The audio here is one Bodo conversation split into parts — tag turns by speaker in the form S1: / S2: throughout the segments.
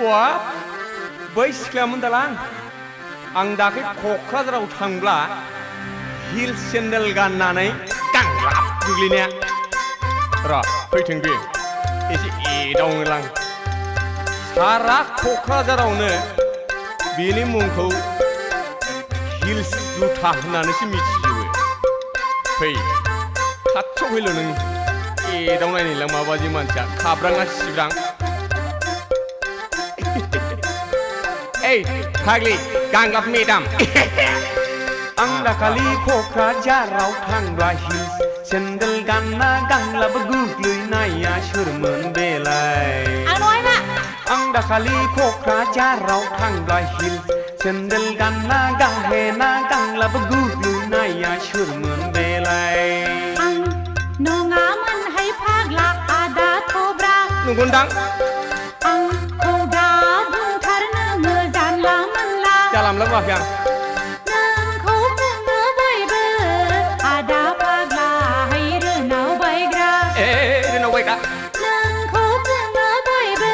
S1: बाब बै सिख्लामोन दालां आं दाख्लै क'क्राझाराव थांब्ला हिल सेन्देल गाननानै गांलाब गोग्लैनाया र' फैथों बे एसे एदावनोलां सारा क'क्राझारावनो बेनि मुंखौ हिल्स जुथा होननानैसो मिथिजोबो फै खाथियाव फैल' नों एदावनायनिलां माबादि मानसिया खाब्राङा सिब्रां ओइ फाग्लि गांलाब मेदाम आं दाखालि क'क्राझाराव थांब्ला हिल्स सेन्देल गानना गांलाब गोग्लैनाया सोरमोन बेलाय आं दाखालि क'क्राझाराव थांब्ला हिल्स सेन्देल गानना गाहेना गांलाब गोग्लैनाया सोरमोन बेलाय
S2: आं नङामोनहाय फाग्ला आदा थब्रा
S1: नंगौदां
S2: आंखौ दा बुंथारनो जानला मोनला
S1: जालामला बुङाखै आं
S2: नोंखौ बुङो बयबो आदा फाग्ला हाय रोनाव बायग्रा
S1: रोनाव बायग्रा
S2: नोंखौ बुङो बयबो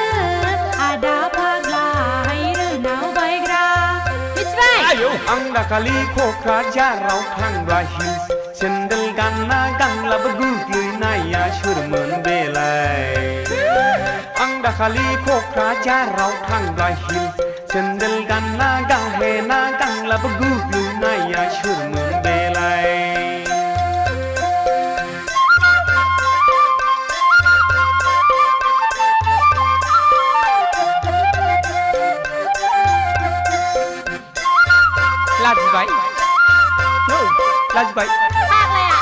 S2: आदा फाग्ला हाय रोनाव बायग्रा मिथिबाय
S1: आं दाखालि क'क्राझाराव थांब्ला हिल्स सेन्देल गानना गांलाब गोग्लैनाया सोरमोन बेलाय आं दाखालि क'क्राझाराव थांब्ला हिल्स सेन्देल गानना गाहेना गांलाब गोग्लैनाया सोरमोन बेलाय लाजिबाय लाजिबाय
S2: फाग्लाया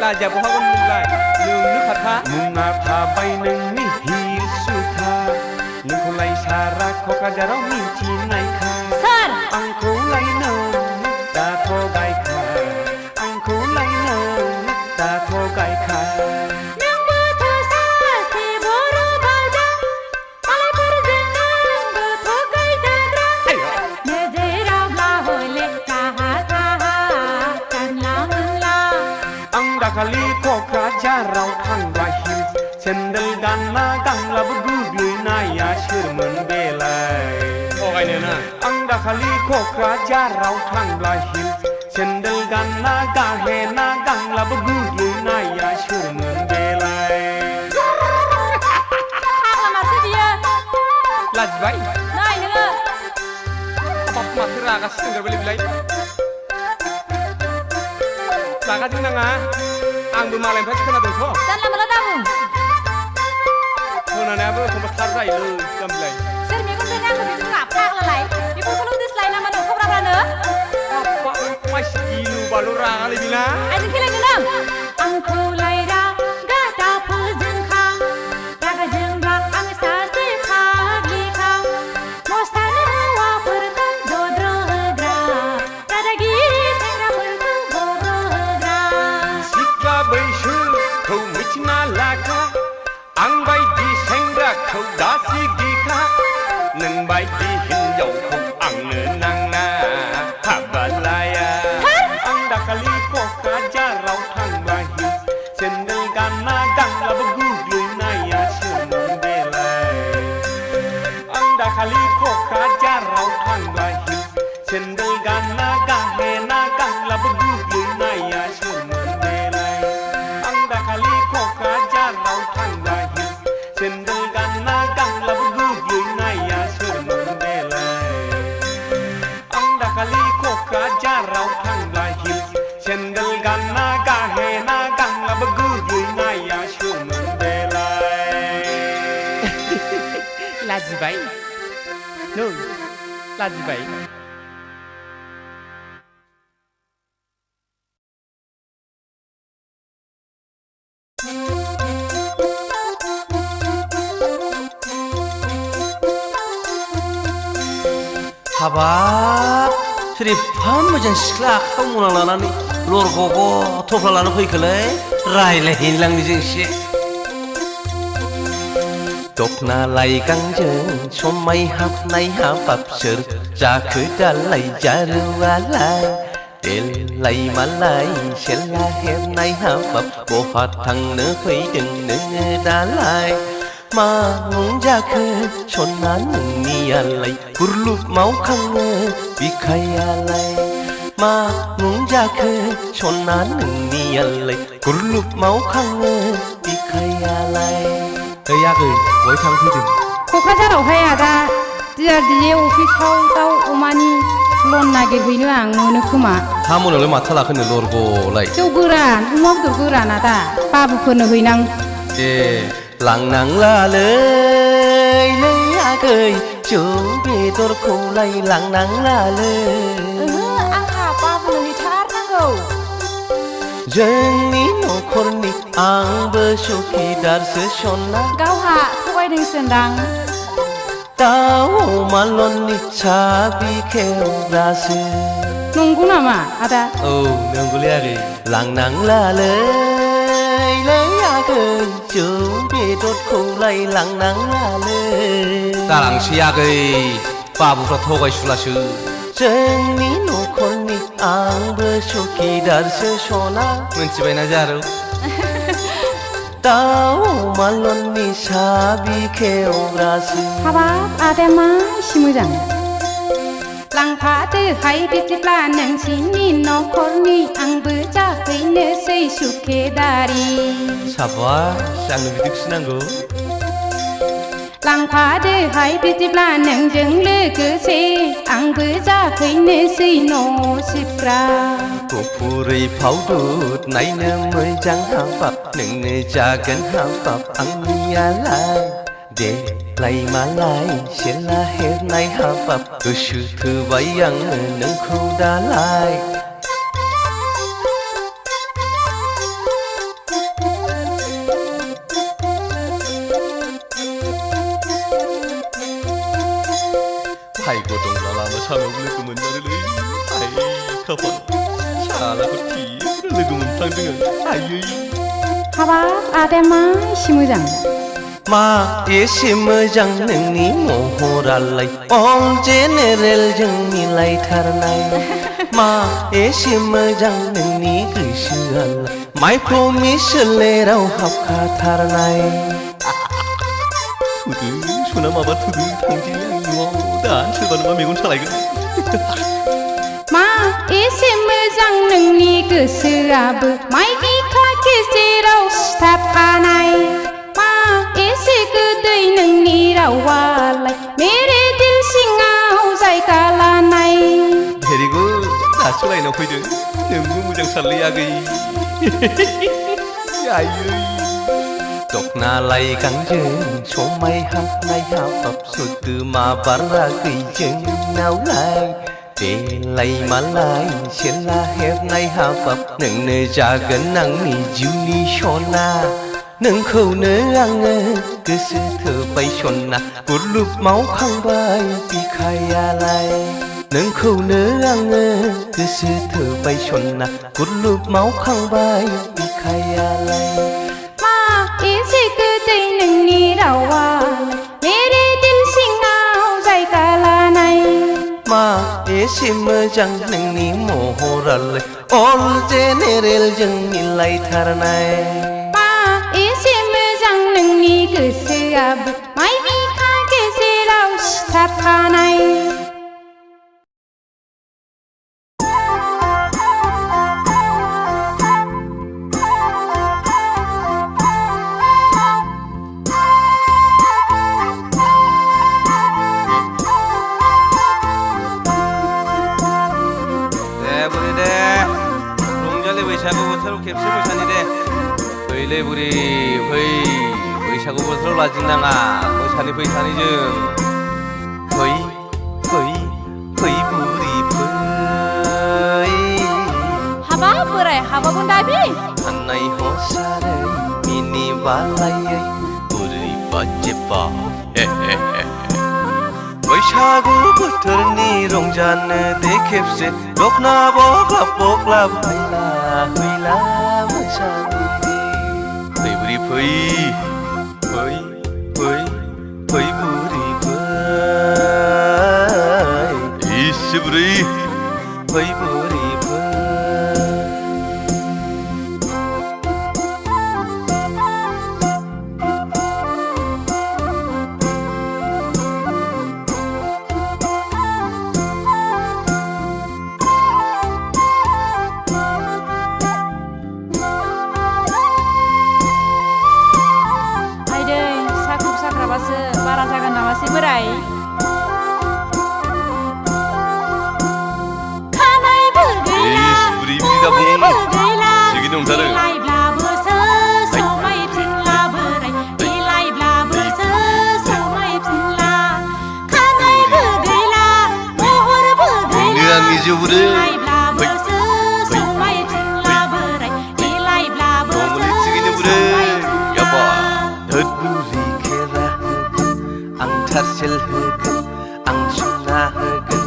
S1: लाजिया बहागोन नोंलाय नोंनो खाथा मुङा थाबाय नोंनि हिल्स जुथा नोंखौलाय सारा क'क्राझाराव मिथिनायखा
S2: सोर
S1: आंखौलाय नों दाथ' गायखा आंखौलाय नों दाथ' गायखा
S2: नोंबोथ' सासे बर' बाजा मालायफोरजों नोंबोथ' गायजाग्रा नोजोरावब्ला हले काहा काहा जानला मोनला
S1: आं दाखालि क'क्राझाराव थांब्ला हिल्स सेन्देल गानना गांलाब गोग्लैनाया सोरमोन बेलाय थगायनो ना आं दाखालि क'क्राझाराव थांब्ला हिल्स सेन्देल गानना गाहेना गांलाब गोग्लैनाया सोरमोन बेलाय
S2: फाग्ला माथो बियो
S1: लाजिबाय
S2: नै नोङो
S1: हाबाब माथो रागा सिंगारबायलै बिलाय रागाजों नाङा आंबो मालायनिफ्रायसो खोनादोंथ'
S2: जानला मोनला दाबुं
S1: खोनानायाबो एखमबा थार जायोलै गामिलाय
S2: सोर मेगनजों आंखौ बिदि फाग्लालाय बेफोरखौनो उदिसलाय नामा नोंखौब्राब्रानो
S1: मानसि गिलु बालु रागालै बिना
S2: आइजों खेलायनो नों आंखौलाय रागा दा फोजोंखां रागा जोंब्ला आं सासे फाग्लिखां मस्तानो हौवाफोरखौ दद्र होग्रा दादागिरि सेंग्राफोरखौ बद्र होग्रा
S1: सिख्ला बैसोखौ मिथिना लाखा आं बायदि सेंग्राखौ दासि गिखा नों बायदि हिनजावखौ आंनो नाङा हाबालाया आं दाखालि क'क्राझाराव थांब्ला हिल्स सेन्देल गानना गांलाब गोग्लैनाया सोरमोन बेलाय आं दाखालि क'क्राझाराव थांब्ला हिल्स सेन्देल गानना गाहेना गांलाब गोग्लैनाया सोरमोन बेलाय आं दाखालि क'क्राझाराव थांब्ला हिल्स सेन्देल गानना गांलाब गोग्लैनाया सोरमोन बेलाय आं दाखालि क'क्राझाराव थांब्ला हिल्स सेन्देल गानना गाहेना गांलाब गोग्लैनाया सोरमोन बेलाय लाजिबाय नों लाजिबाय
S3: हाबाब सोर एफा मोजां सिख्ला आखायाव मना लानानै लरग'ग' थफ्ला लाना फैखोलै रायलायहैलांनि जोंसे दखना लाइगांजों समायहाबनाय हाबाब सोर जाखो दालाय जारुवालाय देलाय मालाय सेला हेबनाय हाबाब बहा थांनो फैदों नोङो दालाय 마 웅자크 촌나는 니알라이 구르룹 마우캉네 비카야라이 마 웅자크 촌나는 니알라이 구르룹 마우캉네 비카야라이
S1: 야गै बय थांफैदों
S2: क'क्राझारावहाय आदा DRDA अफिसाव दाउ अमानि लन नागिरहैनो आं मोनो खोमा
S3: हामोनालाय माथा लाखोनो लरगलाय
S2: जौ गोरान अमा बेदर गोरान आदा बाबुफोरनो हैनां
S3: ए लांनांलालै आगै जौ बेदरखौलाय लांनांलालै
S2: आंहा बाबुनो हैथारनांगौ
S3: जोंनि न'खरनि आंबो सुखिदारसो सन्ना
S2: गावहा थगायदोंसोन्दां
S3: दाउ अमाल'नि साबि खेवग्रासो
S2: नंगौ नामा आदा
S3: औ नंगौलै आगै लांनांलालै आगै जौ बेदरखौलाय लांनांलालै दालांसै आगै बाबुफ्रा थगायसुलासो जोंनि न'खरनि आंबो सुखिदारसो सना मोनथिबायना जारौ दाउ अमाल'नि साबि खेवग्रासो
S2: हाबाब आदाया मा एसे मोजां लांफादोहाय बिदिब्ला नोंसिनि न'खरनि आंबो जाहैनोसै सुखेदारि
S3: साबास आंनो बिदिखौसो नांगौ
S2: लांफादोहाय बिदिब्ला नोंजों लोगोसे आंबो जाहैनोसै न' सिबग्रा
S3: गुफुरै फावदुद नायनो मोजां हाबाब नोंनो जागोन हाबाब आंनियालाय देलाय मालाय सेला हेबनाय हाबाब गोसो थोबाय आङो नोंखौ दालाय भाग्य दंब्ला लामा सामायाव लोगो मोनमारोलै आइ खाफाल सालाखौ थिग लोगो मोनफ्लांदों आं आयै
S2: हाबाब आदाया मा एसे मोजां
S3: मा एसे मोजां नोंनि महरालाय अल जेनेरेलजों मिलायथारनाय मा एसे मोजां नोंनि गोसोआलाय माइप्र'मि सोलेराव हाबखाथारनाय थुदो सना माबा थुदो थांसै आं न'आव दा सोरबा नङा मेगन सालायगोन
S2: मा एसे मोजां नोंनि गोसोआबो माइ बिखा गेजेराव सिथाबखानाय मा एसे गोदै नोंनि रावालाय मेरे दिल सिङाव जायगा लानाय
S3: भेरि गुड दासो लाइनाव फैदों नोंबो मोजां सारलै आगै आयै दखनालाय गांजों समाय हाबनाय हाबाब सोदोमा बाराखै जोंनावलाय देलाय मालाय सेला हेबनाय हाबाब नोंनो जागोन आंनि जिउनि सना नोंखौनो आङो गोसो थोबाय सना गुरलुब मावखांबाय बिखायालाय नोंखौनो आङो गोसो थोबाय सना गुरलुब मावखांबाय बिखायालाय
S2: मा एसे गोदै नोंनि रावालाय मेरे दिल सिङाव जायगा लानाय
S3: मा एसे मोजां नोंनि महरालाय अल जेनेरेलजों मिलायथारनाय
S2: मा एसे मोजां नोंनि गोसोआबो माइ बिखा गेजेराव सिथाबखानाय
S3: बैसागु बोथोराव खेबसे मोसानि दे फैलै बुरि फै बैसागु बोथोराव लाजिनाङा मोसानि फै सानैजों फै फै फै बुरि फै
S2: हाबाब बोराय हाबाबो दाबि
S3: साननाय हसारै मिनि बालायै बुरै बाजेबा बैसागु बोथोरनि रंजानो दे खेबसे दखना बग्लाब बग्लाब फैला फैला मोसानि फै बुरि फै फै फै फै बुरि फै इसे बुरै फै बुरि फै
S2: मासे बोराय खानायबो गैला
S3: बुरि बिगाबो
S2: गैला
S3: सिगि दंथारो
S2: देलायब्लाबोसो समायफिनला बोराय देलायब्लाबोसो समायफिनला खानायबो गैला महरबो गैला
S3: आंनि जिउबो
S2: देलायब्लाबोसो समायफिनला बोराय देलायब्लाबोसो समायफिनला
S3: बुरि खेरा होगोन आं थारसेल होगोन आं सना होगोन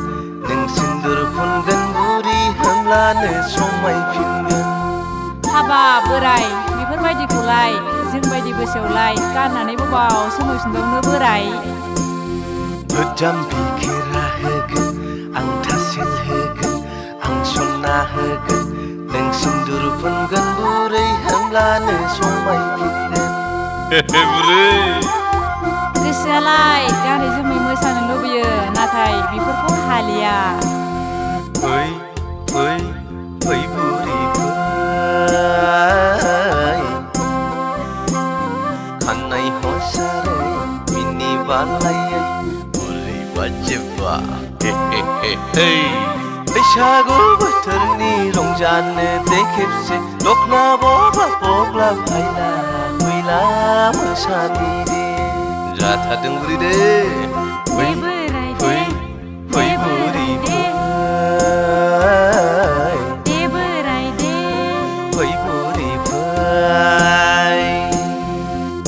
S3: नों सिन्दुर फुनगोन बुरि होमब्लानो समायफिनगोन
S2: हाबा बोराय बेफोरबायदिखौलाय जोंबायदि बैसोआवलाय गाननानै बबाव समायफिनबावनो बोराय
S3: गोजाम बिखेरा होगोन आं थारसेल होगोन आं सना होगोन नों सिन्दुर फुनगोन बुरै होमब्लानो समायफिनगोन बुरै
S2: गोसोआलाय गानै जोमै मोसानो लुबैयो नाथाय बेफोरखौ हालिया
S3: फै फै फै बुरि फै खानाय हसारै मिनि बालायै बुरै बाजेबा हे हे हे हे बैसागु बोथोरनि रंजानो दे खेबसे दखना बबा बग्ला फायला फैला मोसानि दे जाथारदों बुरि दे फै
S2: बोराय
S3: फै फै बुरि फै
S2: दे बोराय दे
S3: फै बुरि फै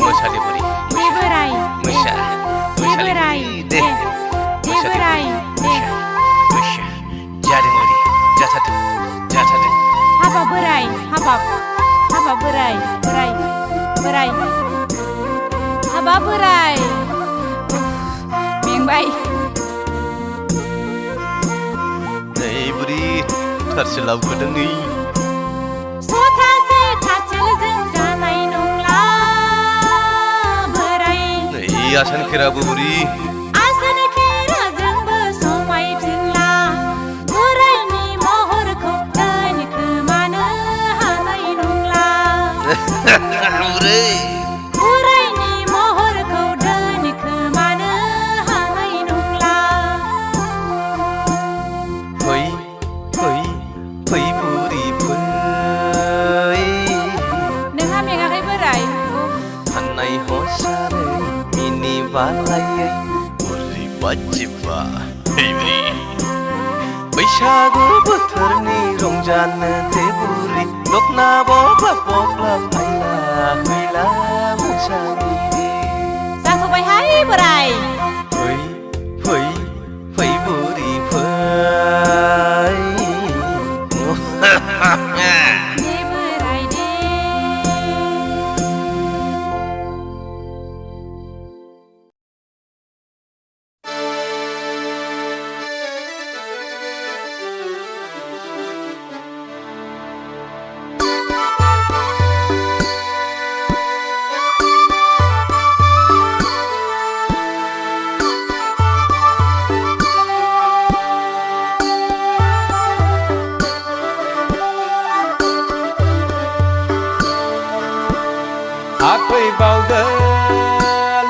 S3: मोसादे बुरि
S2: दे बोराय
S3: मोसा
S2: दे बोराय
S3: दे
S2: दे बोराय दे
S3: मोसा जादों बुरि जाथारदों
S2: हाबा बोराय हाबा बोराय बोराय हाबा बोराय मेंबाय
S3: नै बुरि थारसे लाबोदों नै
S2: सथासे थाथेलजों जानाय नंला बोराय
S3: नै आसान खेराबो बुरि
S2: आसान खेराजोंबो समायफिनला बोरायनि महरखौ दोनखोमानो हानाय नंला
S3: बुरै
S2: बोरायनि महरखौ दोनखोमानो हानाय नंला
S3: फै फै फै बुरि फै
S2: नोंहा मेङाखै बोराय
S3: खानाय हसारै मिनि बालायै बुरि बाजेबा हे बुरि बैसागु बोथोरनि रंजानो दे बुरि दखना बग्ला बग्ला फायला फैला मोसानि दे
S2: जाथ'बायहाय बोराय
S3: फै फै फै बुरि फै
S2: दे बोराय दे
S1: हाफैबावदो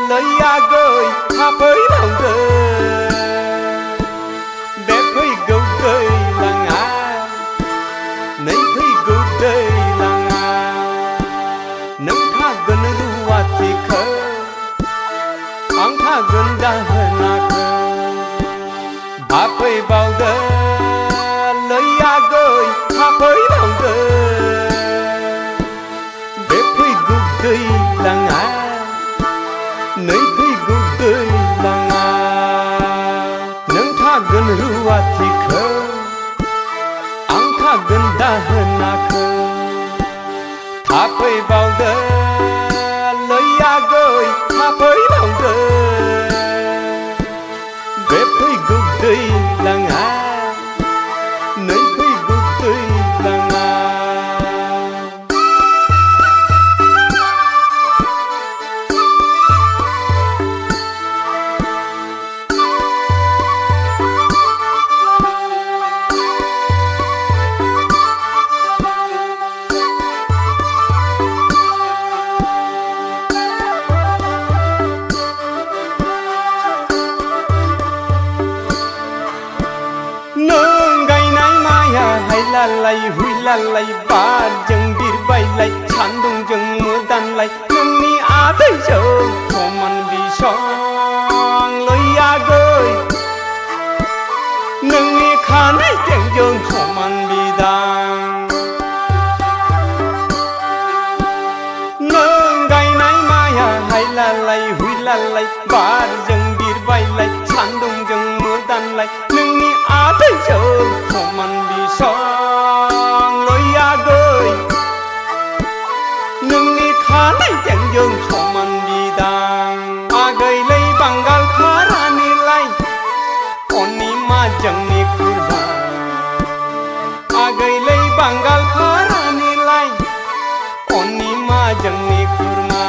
S1: लैयागै हाफैबावदो बे फैगौ दैलाङा नै फैगौ दैलाङा नों थागोन रुवाथिखौ आं थागोन दाहोनाखौ हाफैबावदो लैयागै हाफैबावदो दैलाङा नै फैगौ दैलाङा नों थागोन रुवाथिखौ आं थागोन दाहोनाखौ थाफैबावदो लैयागै थाफैबावदो बे फैगौ दैलाङा नै फैगौ दैलाङा हुइलालाय हुइलालाय बारजों बिरबायलाय सान्दुंजों मोदानलाय नोंनि आदैजों समान बिसंलै आगै नोंनि खानाय थेंजों समान बिदां नों गायनाय माया हायलालाय हुइलालाय बारजों बिरबायलाय सान्दुंजों मोदानलाय नोंनि आदैजों समान बिसंलै आगै नोंनि खानाय थेंजों समान बिदां आगैलै बांगाल फारानिलाय अनिमा जोंनि खुरमा आगैलै बांगाल फारानिलाय अनिमा जोंनि खुरमा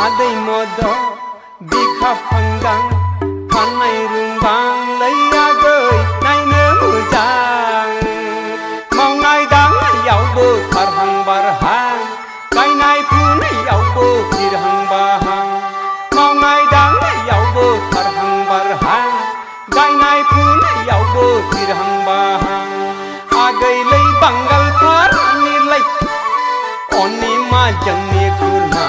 S1: आदै मद बिखा फांदां खानाय रुंबांलै आगै नायनो मोजां मावनाय दांनायावबो खारहां बारहां गायनाय फुनायावबो बिरहां बाहां मावनाय दांनायावबो खारहां बारहां गायनाय फुनायावबो बिरहां बाहां आगैलै बांगाल फारानिलाय अनिमा जोंनि खुरमा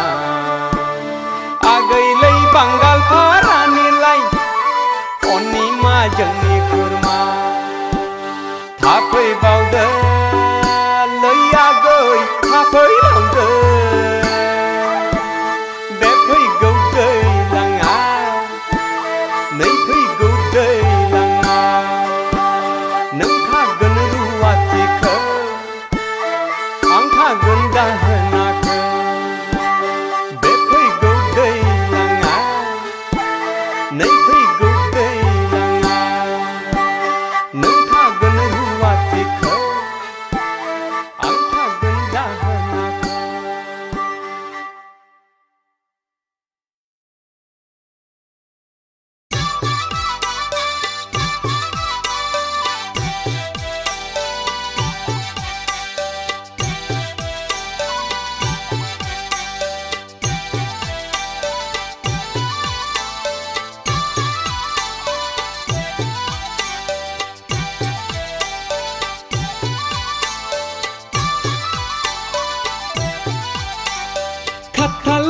S1: आगैलै बांगाल फारानिलाय अनिमा जोंनि खुरमा थाफैबावदो लै आगै थाफैबावदो बे फैगौ दैलाङा नै फैगौ दैलाङा नों खागोन रुवाथिखौ आं खागोन दाहोनाखौ बे फैगौ दैलाङा नै फैगौ दैलाङा नों खागोन रुवाथिखौ आं खागोन दाहोनाखौ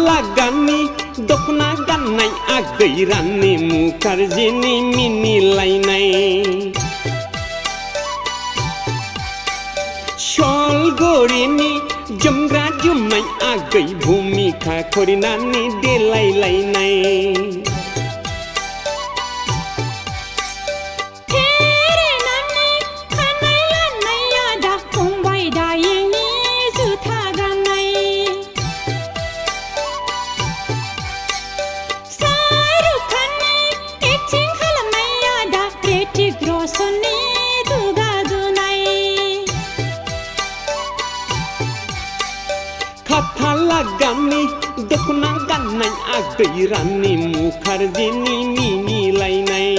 S1: लागानि दखना गाननाय आगै रानि मुखार्जीनि मिनिलायनाय सलगरिनि जोमग्रा जोमनाय आगै भुमिखा करिनानि देलायलायनाय लागानि दखना गाननाय आगै रानि मुखार्जीनि मिनिलायनाय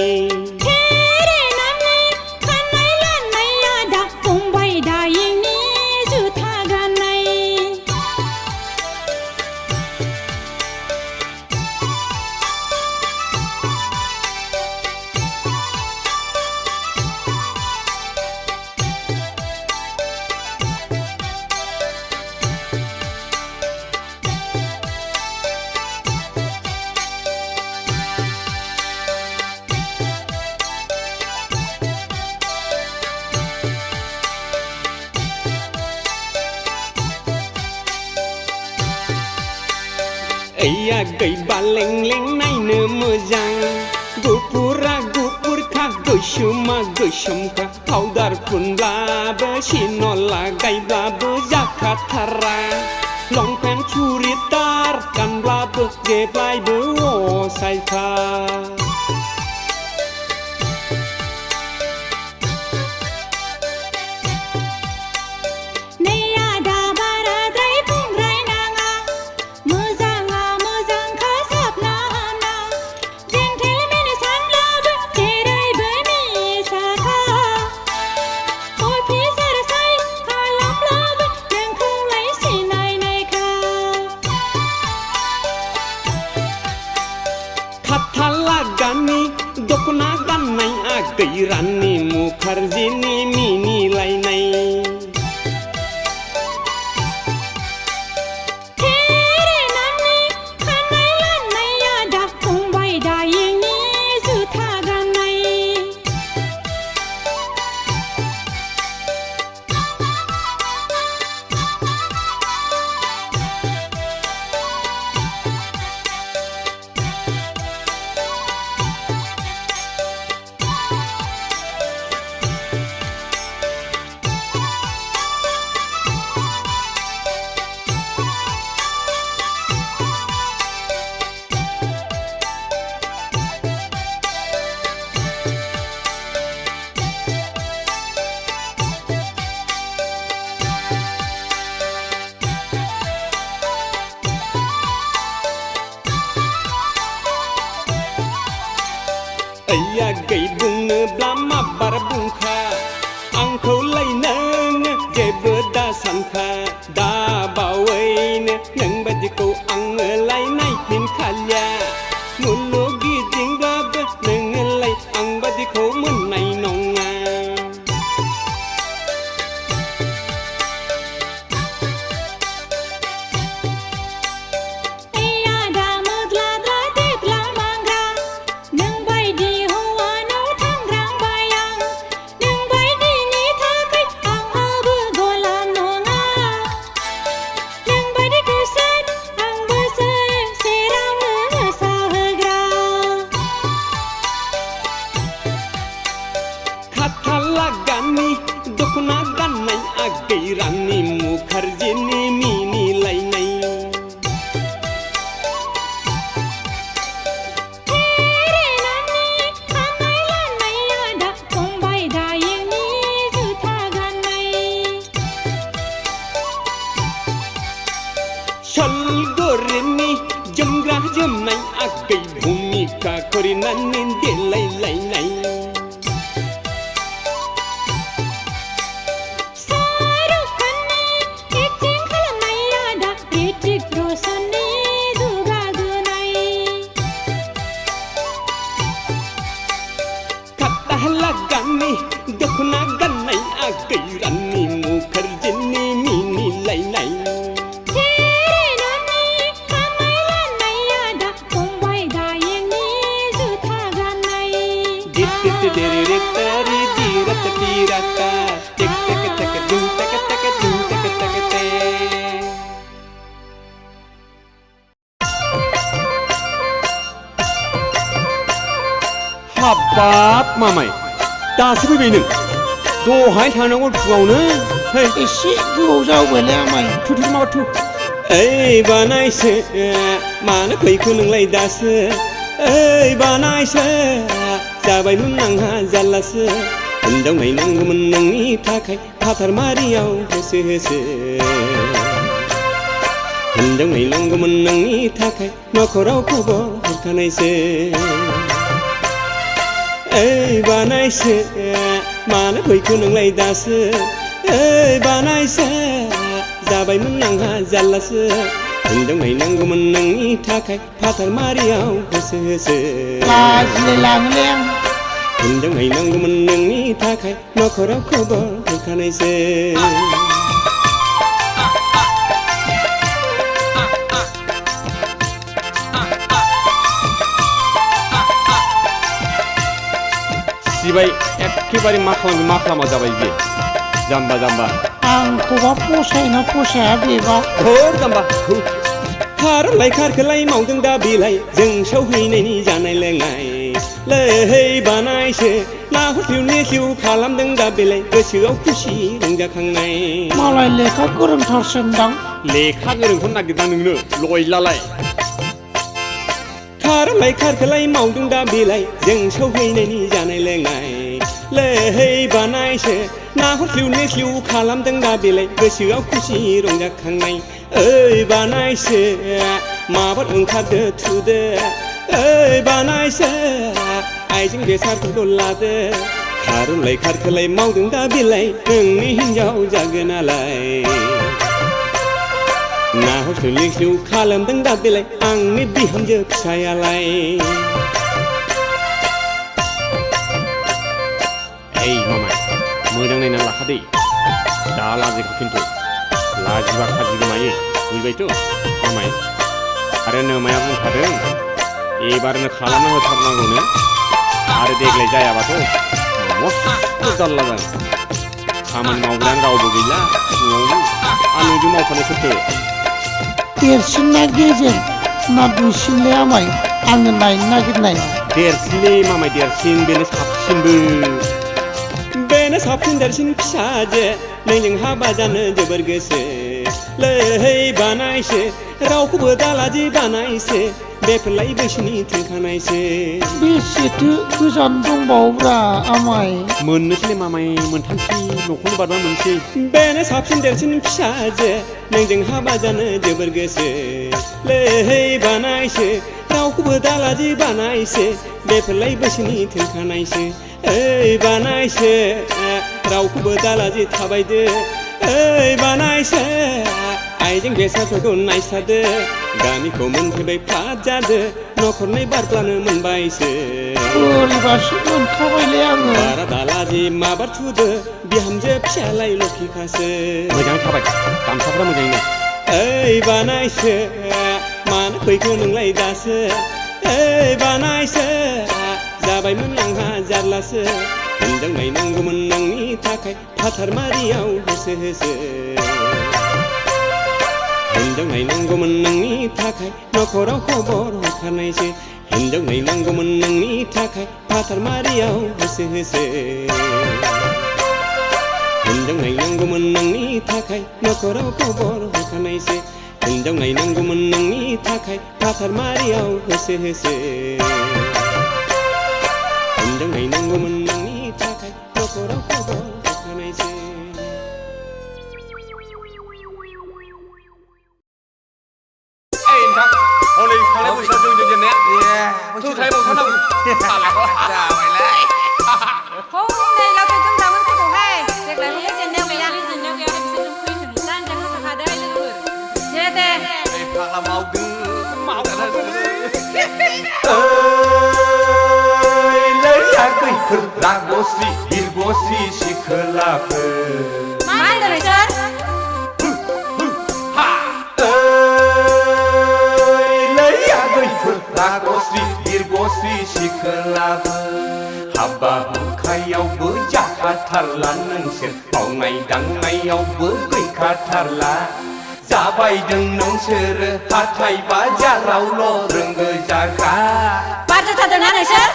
S1: आगै बालें-लें नायनो मोजां गुफुरा गुफुरखा गोसोमा गोसोमखा पाउदार फुनब्लाबो सिन' लागायब्लाबो जाखाथारा लंपेन्ट सुरिदार गानब्लाबो जेब्लायबो असायखा नै आदा बारा गैरानि मुखार्जीनि मिनिलायनाय या गै बुङोब्ला माबार बुंखा आंखौ लायनो जेबो दा सानखा दा बावैनो नों बादिखौ आङो लायनाय फिनखालिया मुलुग गिदिंब्लाबो नोङोलाय आं बादिखौ मोननाय नङा दखना गाननाय गैरानि मुखार्जीनि मिनिलायनाय सलगोरिनि जोमग्रा जोमनाय आगै भुमिका करिनानै देलायलायनाय दखना गाननाय गैरानि मुखार्जीनि मिनिलायनाय हाबाब मामाय दासो फैबाय नों दहाय थांनांगौ फुङावनो
S4: एसे गोबाव जाबायलै आमाय
S1: थुथु माबा थु ओइ बानायसो मानो फैखो नोंलाय दासो ओइ बानायसो जाबायमोन आंहा जारलासो हिनजाव नायनांगौमोन नोंनि थाखाय फाथारमारियाव होसो होसो हिनजाव नायनांगौमोन नोंनि थाखाय नखराव खबर हरखानायसो ओइ बानायसो मानो फैखो नोंलाय दासो ओइ बानायसो जाबायमोन आंहा जारलासो हिनजाव नायनांगौमोन नोंनि थाखाय फाथारमारियाव होसो होसो
S4: लाजिलाय लाङोलै आं
S1: हिनजाव नायनांगौमोन नोंनि थाखाय नखराव खबर हरखानायसो सिबाय एखेबारे मा खालामा जाबाय बे जाम्बा जाम्बा
S4: आंखौबा फसायना फसाया बेबा
S1: हर जाम्बा खारलाय खारखोलाय मावदों दा बिलाय जों सौहैनायनि जानाय लोंनाय लै बानायसो नाहरसिउ नेसिउ खालामदों दा बिलाय गोसोआव खुसि रंजाखांनाय
S4: मालाय लेखा गोरोंथारसोनदां
S1: लेखा गोरोंखौ नागिरदां नोंनो लयलालाय खारलाय खारखोलाय मावदों दा बिलाय जों सौहैनायनि जानाय लोंनाय लै बानायसो नाहरसिउ नेसिउ खालामदों दा बिलाय गोसोआव खुसि रंजाखांनाय ओइ बानायसो माबार ओंखारदो थुदो ओइ बानायसो आइजें बेसादफोरखौ लादो खारलाय खारखोलाय मावदों दा बिलाय नोंनि हिनजाव जागोन नालाय नाहरसिउ नेसिउ खालामदों दा बिलाय आंनि बिहामजो फिसायालाय ओइ मामाय मोजां नायनानै लाखादै दा लाजिखौ खिन्थु लाजिबा खाजि गोमायो बुझबायथ' मामाय आरो नोमाया बुंखादों एबारनो खालामना होथारनांगौनो आरो देग्लाय जायाबाथ' मस्थ' जारला जागोन खामानि मावग्रायानो रावबो गैला न'आवनो आं नोंजों मावफानो सोरथो
S4: देरसिन ना गेजेर ना दुइसिनलै आमाय आङो नायनो नागिरनाय
S1: देरसिनलै मामाय देरसिन बेनो साबसिनबो बेनो साबसिन देरसिन फिसाजो नोंजों हाबा जानो जोबोर गोसो लैहै बानायसो रावखौबो दालादि बानायसो बेफोरलाय बैसोनि थोखानायसो
S4: बेसेथो गोजान दंबावोब्रा आमाय
S1: मोननोसैलै मामाय मोनथामसै न'खौनो बारबा मोनसै बेनो साबसिन देरसिन फिसाजो नोंजों हाबा जानो जोबोर गोसो लैहै बानायसो रावखौबो दालादि बानायसो बेफोरलाय बैसोनि थोखानायसो ओइ बानायसो रावखौबो दालादि थाबायदो ओइ बानायसो आइजें बेसादफोरखौ नायसादो गामिखौ मोनफैबाय फाद जादो न'खरनै बारब्लानो मोनबायसो
S4: बोरैबासो मोनखाबायलै आङो
S1: बारा दालादि माबार थुदो बिहामजो फिसालाय लखिखासो मोजाङै थाबाय गामसाफ्रा मोजाङैनो ओइ बानायसो मानो फैखो नोंलाय दासो ओइ बानायसो जाबायमोन आंहा जारलासो हिनजाव नायनांगौमोन नोंनि थाखाय फाथारमारियाव होसो होसो हिनजाव नायनांगौमोन नोंनि थाखाय न'खराव खबर हरखानायसो हिनजाव नायनांगौमोन नोंनि थाखाय फाथारमारियाव होसो होसो हिनजाव नायनांगौमोन नोंनि थाखाय न'खराव खबर हरखानायसो हिनजाव नायनांगौमोन नोंनि थाखाय फाथारमारियाव होसो होसो हिनजाव नायनांगौमोन नोंनि थाखाय न'खराव खबर हरखानायसो
S3: हनै थांनाय बोसोराव जों जेननाया थोथाय बावथारनांगौ जाबायलै
S2: हनै लावथायजों दामोन फैगौहाय देग्लाय हले जेननायाव गैया बिसोरजों फैनो जान जानो थाखादो लोगोफोर दे
S3: ओइ फाग्ला मावदों खैफोर रागस्रि बिरगस्रि सिखोलाफोर
S2: मा होनदों नोंसोर
S3: रागस्रि बिरगस्रि सिखोलाफोर हाबा हुखायावबो जाखाथारला नोंसोर मावनाय दांनायावबो गैखाथारला जाबायदों नोंसोरो हाथाय बाजारावल' रोंगो जागा
S2: बारजाथारदोंना नोंसोर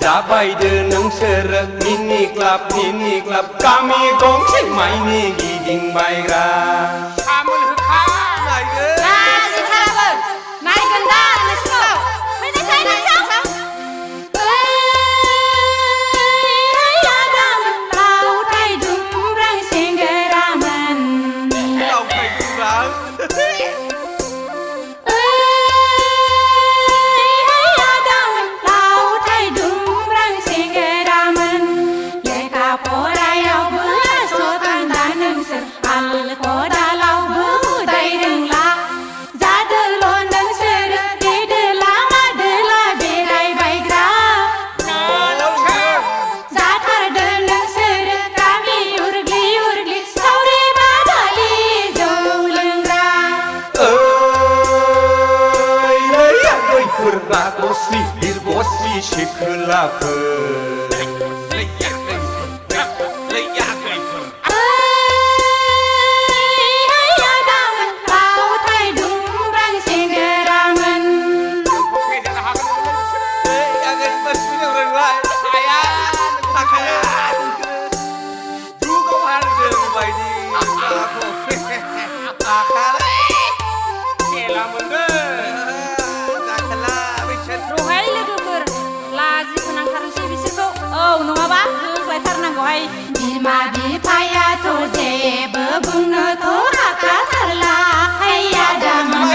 S3: जाबायदो नोंसोरो मिनि क्लाब गामि गंसे माइनि गिदिंबायग्रा सामोल होखा नायगोन
S2: लाजिथाराबो नायगोन दा नोंसोरखौ फैनायसाय नोंसोर लावथाय दुमब्रां सेंग्रामोन
S3: लावथाय दुमब्रां रागस्रि बिरगस्रि सिखोलाफोर
S2: लावथाय दुमब्रां सेंग्रामोन रहाय लोगोफोर लाजि फोनांथारनोसै बिसोरखौ औ नङाबा होख्लायथारनांगौहाय बिमा बिफायाथ' जेबो बुंनोथ' हाखाथारला हैया दामोन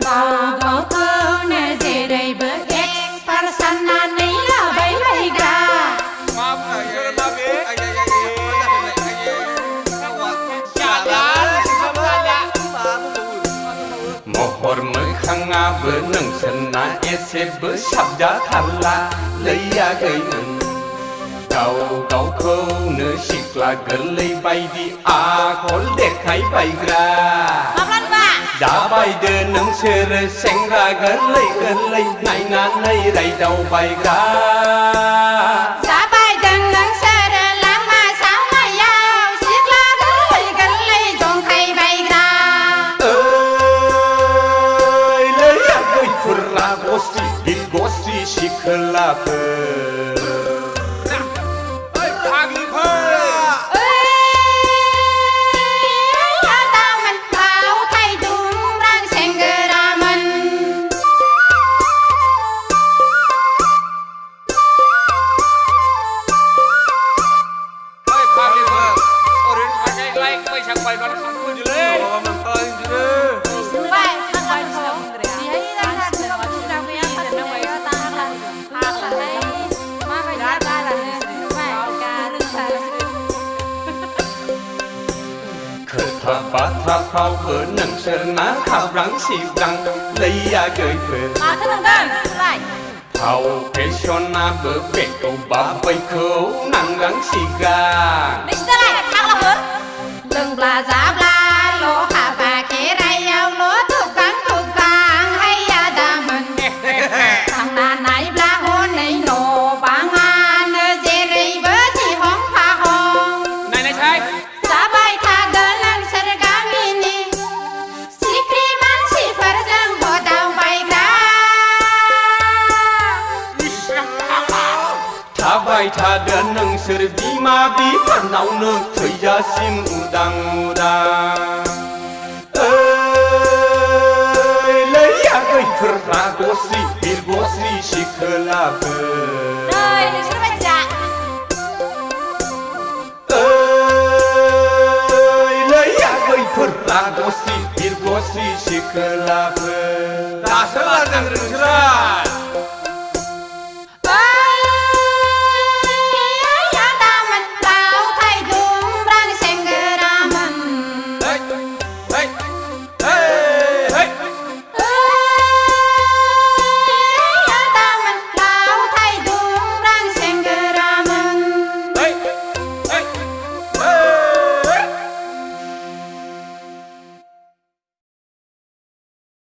S2: गाव गावखौनो जेरैबो एक्सपार्ट साननानै लाबाय बायग्रा
S3: महर मोखाङाबो नोंसोरना एसेबो साबजाथारला लैया गैमोन
S1: गाव गावखौनो सिख्ला गोरलै बायदि आखल देखायबायग्रा
S2: माब्लानिबा
S1: दा बायदो नोंसोरो सेंग्रा गोरलै गोरलै नायनानै रायदावबायग्रा
S2: जाबायदों नोंसोरो लामा सामायाव सिख्ला गोरलै गोरलै जंखायबायग्रा
S1: ओइलै आगैफोरा गस्रि गिल गस्रि सिखोलाफोर बाथ्राफ्रावबो नोंसोरना खाब्रां सिब्रां लैयागैफोर
S2: माथो नंदों लाय
S1: फाव फेसनाबो बेखौ बा बैखौ नांगां सिगां
S2: नोंसिनालाय फाग्लाफोर लोंब्ला जाब्लाल' हाबा खेराइयावल' थुगां हैया दामोन थांना नायब्ला हनै न' बाङानो जेरैबो जिहं फाहं
S3: नायनायसाय
S2: जाबाय थागोन नोंसोर गामिनि सिख्रि मानसिफोरजों हदावबायग्रा
S1: थाबाय थादो नोंसोर बिमा बिफानावनो थैजासिम उदां उदां ओइलै आगैफोरा गस्रि बिर गस्रि सिखोलाफोर
S2: नै नोंसोर बायदिया
S1: ओइलै आगैफोरा गस्रि बिर गस्रि सिखोलाफोर
S3: दासो लादों नोंसोरो